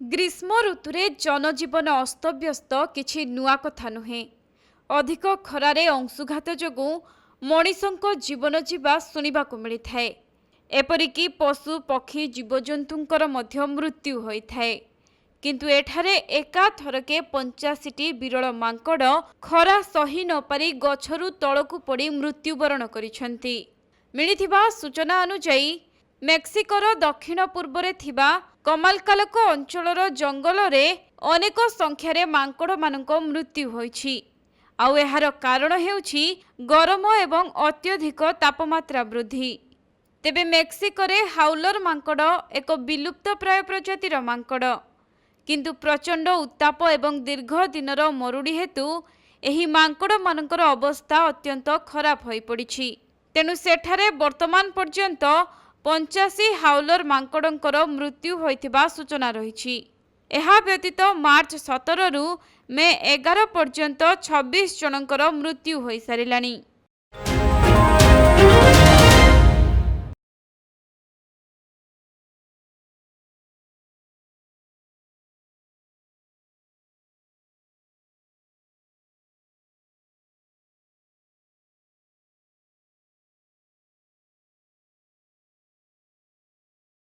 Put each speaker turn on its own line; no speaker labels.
ग्रीष्म ऋतुरे जनजीवन अस्तव्यस्त किछि नुआ कथा नुहे। अधिक खरारे अंशुघात जोगु मनिषंको जीवन जीवा सुनिबाकु मिलिथाए। एपरिकी पशु पक्षी जीवजंतुंकर मध्य मृत्यु होइथाए। किंतु एठारे एका थरके 85टी विरल मांकड़ खरा सही न पारी गछरु तळकु पड़ी मृत्युवरण करिसंती। मिलिथिबा सूचना अनुसार मेक्सिकोर दक्षिण पूर्वरे थिबा कमालकालक अंचलर जंगल रे अनेक संख्यारे मांकड़ मानक मृत्यु होइछि। आउ एहार कारण हेउछि गरम एवं अत्यधिक तापमात्रा वृद्धि। तेबे मेक्सिकोरे हाउलर मांकड़ एक विलुप्त प्राय प्रजातिर मांकड़, किंतु प्रचंड उत्ताप एवं दीर्घ दिनर मरुड़ी हेतु एही मांकड़ मानकर अवस्था अत्यंत खराब होई पड़िछि। तेणु सेठारे वर्तमान पर्यंत 85 हाउलर मांकड़ंकर मृत्यु होइथिबा सूचना रहिछि। एहा व्यतीत मार्च 17 रु मे 11 पर्यंत 26 जनंकर मृत्यु होई सारिलानी।